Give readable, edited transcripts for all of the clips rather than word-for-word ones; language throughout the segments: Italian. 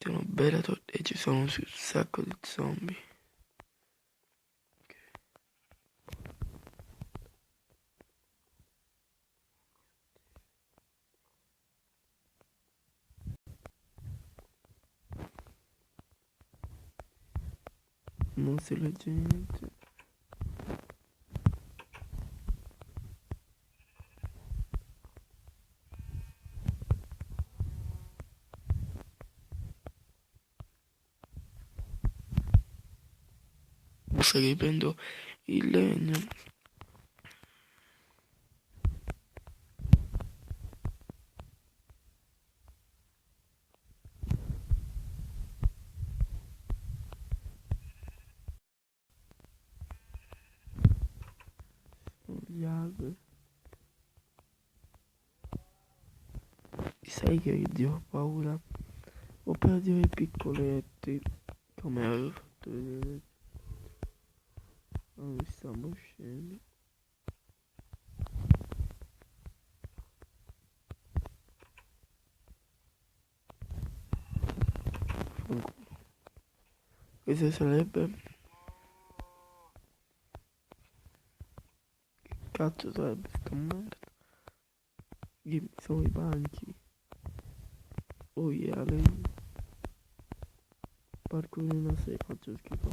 C'è una bella e ci sono un sacco di zombie. Non si legge niente. Basta che prendo il legno. Gli alberi. Sai che io ho paura? Ho perso i piccoletti. Come avevo fatto vedere. Non mi stiamo uscendo. Questo sarebbe... Che cazzo sarebbe sta merda? Sono i banchi. Oh yeah, lei. Parco in una sera faccio schifo.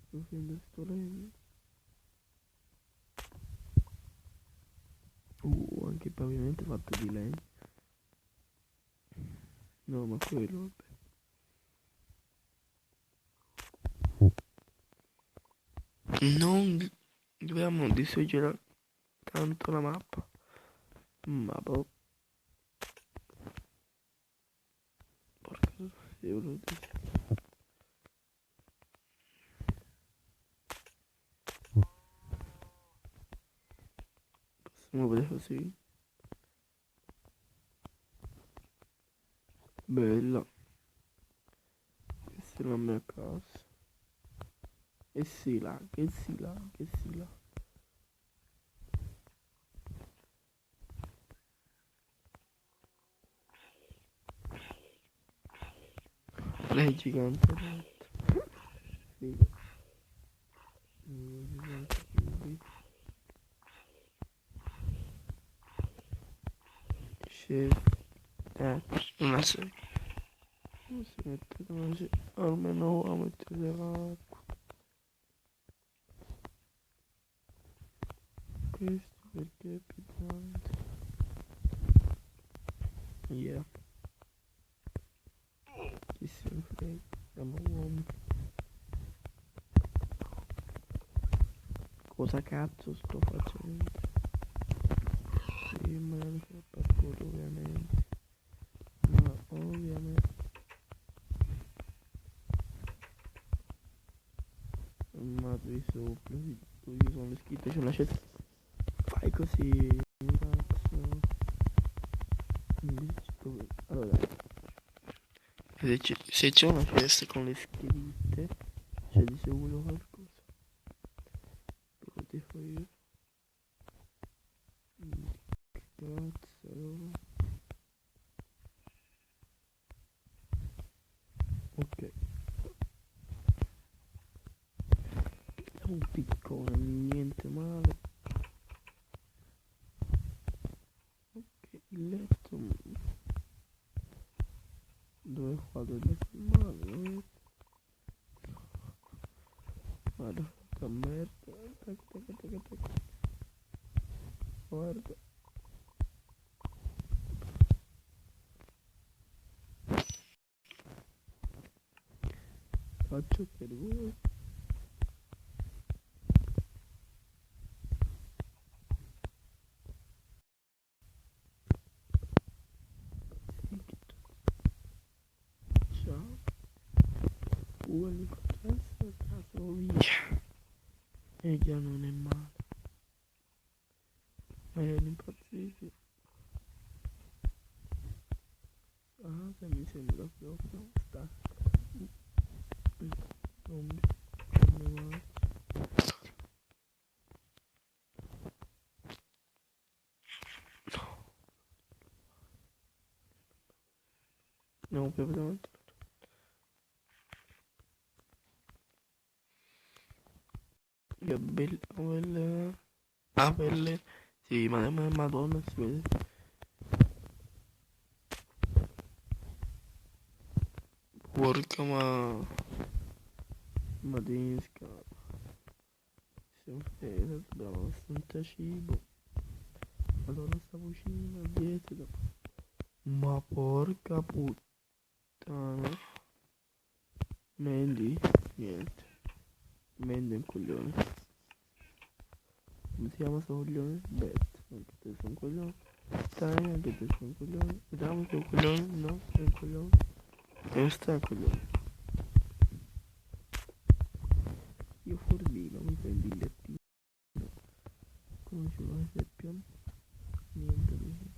Sto facendo sto legno. Anche il pavimento è fatto di legno. No, ma quello, vabbè. Non dobbiamo distruggere tanto la mappa. Ma boh. Porca euro. Possiamo vedere così. Bella. Questa è la mia casa. E si là, che si là, che si là. Lei è gigante. Sì. Chef. Una serie. Non si mette così. Almeno a mettere l'acqua. Questo perché è più grande. Yeah. Chi se ne frega. Siamo uomini. Cosa cazzo sto facendo? Sì, ma non fa parkour ovviamente. Ma ovviamente. Ma qui sopra, qui sono le scritte, c'è una cesta. Fai così, cazzo. Allora, se c'è una cesta con le scritte, c'è di sicuro qualcosa. Lo dico io. Cazzo. Ok. È un piccone, niente male. Ok, il letto. Dove vado il letto male? Guarda, sta merda. Tac. Guarda. Faccio per voi. Ciao. L'unico gesto è stato via. E già non è male. Ma è impazzito. Ah, che mi sembra proprio sta. Non mi male. No, proprio Abel, sì, ma Madonna si vede. Porca Madinska. Siamo fede, abbiamo abbastanza cibo. Madonna sta cucina, dietro. Ma porca puttana. Mandy, niente. Mandy è un coglione. Come si chiama sto coglione? Bet, anche te sei un coglione. Dai, anche te sei un coglione. Vediamo se è un coglione. No, è un coglione. E non sta un coglione. Io Fordino mi fai il bigliettino. Come ci vuole Seppion? Niente così.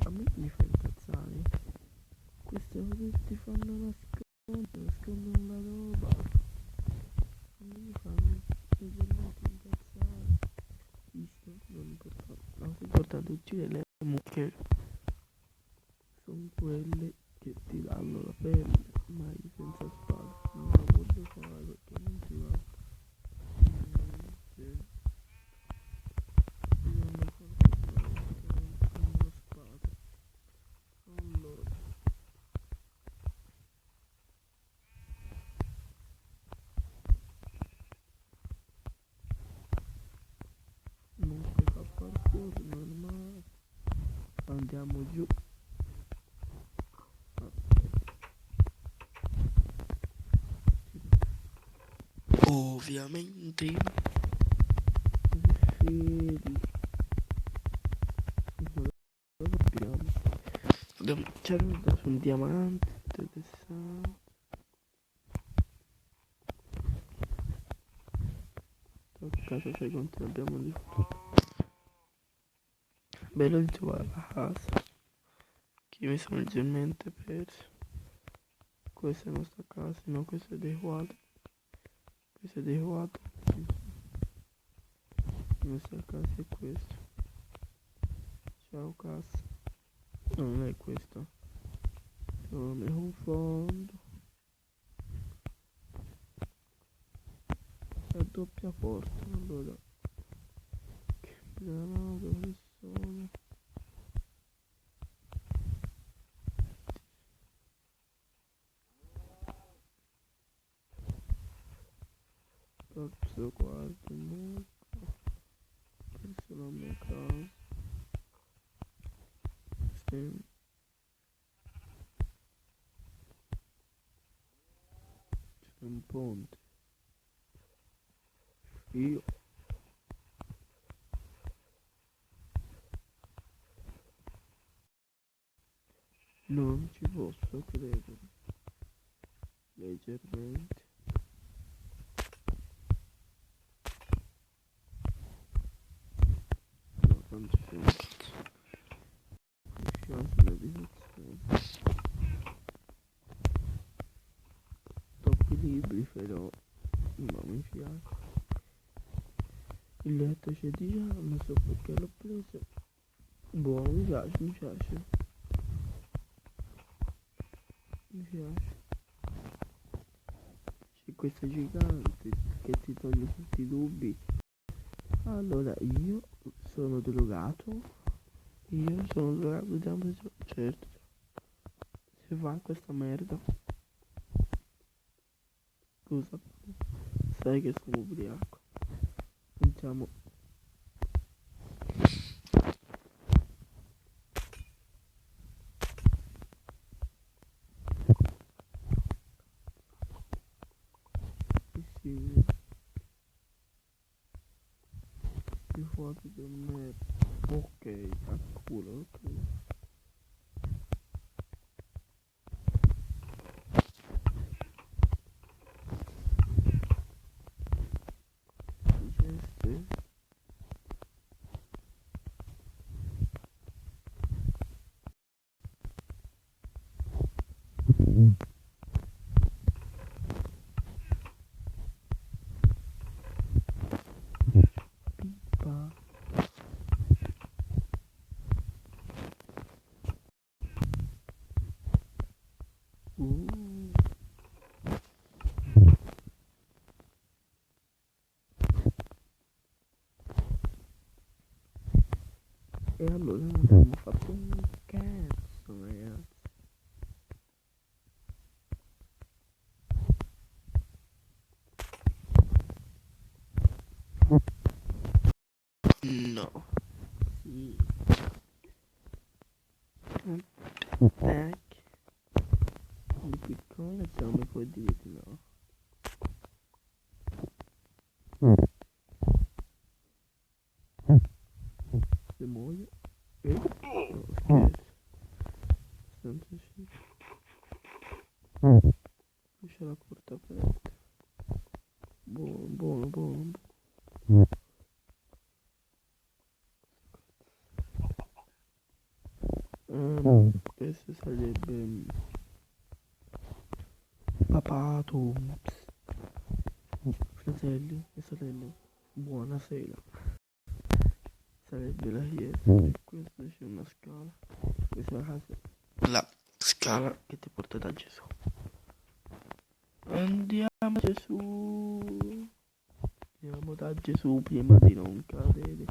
A me mi fa incazzare. Queste cose ti fanno nascondono la roba. A me mi fanno leggermente incazzare. Visto, non importante. La cosa importante è uccidere le mucche. Sono quelle che ti danno la pelle, mai senza spada. Non la voglio fare perché non si va. Niente. Bisogna fare con la spada. Allora, non si fa parkour normale. Andiamo giù. Ovviamente fili. Dobbiamo cercare su un diamante interessante. A caso sai quanti ne abbiamo di futuro. Bello di trovare la casa. Che mi sono leggermente perso. Questa è la nostra casa, no, questo è dei quadri. Questo è dei quadri. La nostra casa è questa. Ciao casa. No, non è questo. Non mi confondo. È a doppia porta, allora. Che brava persona. Terzo quarto, molto. Questa è la mia casa. C'è un ponte. Io non ci posso credere. Leggermente. No, tanto c'è un cazzo. Usciamo sull'abitazione. Troppi libri però non mi piace. Il letto c'è di già, non so perché l'ho preso. Buono, mi piace, mi piace. Mi piace. C'è questa gigante che ti toglie tutti i dubbi. Allora, io sono drogato. Vediamo se certo. Se fa questa merda. Scusa. Sai che sono ubriaco. Sentiamo. Sì. Più forte del me. Ok, a culo, ok. Geste. Pipa. E allora non abbiamo fatto un cazzo, ragazzi. No. Sì. Tac. Di piccolo siamo poi di no. Se muoio. No, scherzo. Senza sì. Lascia la porta aperta. Buono, buono, buono. Questo sarebbe papato. Fratelli e sorelle, buonasera. Sarebbe la chiesa e questa c'è una scala. Questa è la casa. La scala che ti porta da Gesù. Andiamo a Gesù. Andiamo da Gesù prima di non cadere.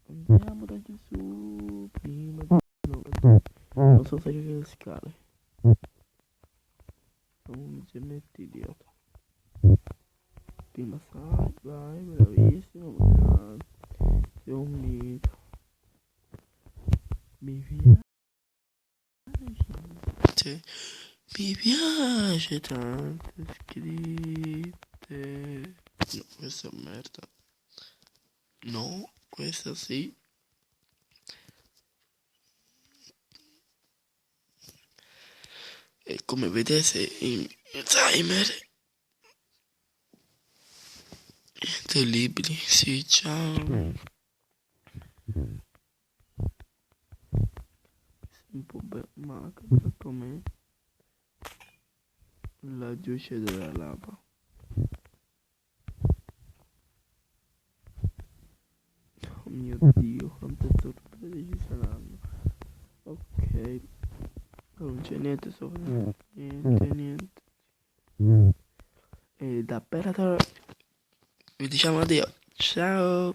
Andiamo da Gesù prima di non cadere. Non so se che le scale. Sono un gemetto idiota. Prima sai, vai, bravissimo, grande. Sei un mito. Mi piace. Mi piace tante scritte. No, questa è merda. No, questa sì. E come vedete il mio timer dei libri, sì, ciao. Un po' macabra come la giuce della lava. Oh mio Dio, quante sorprese ci saranno. Ok, non c'è niente sopra. Niente. E da Bellator vi diciamo addio. Ciao.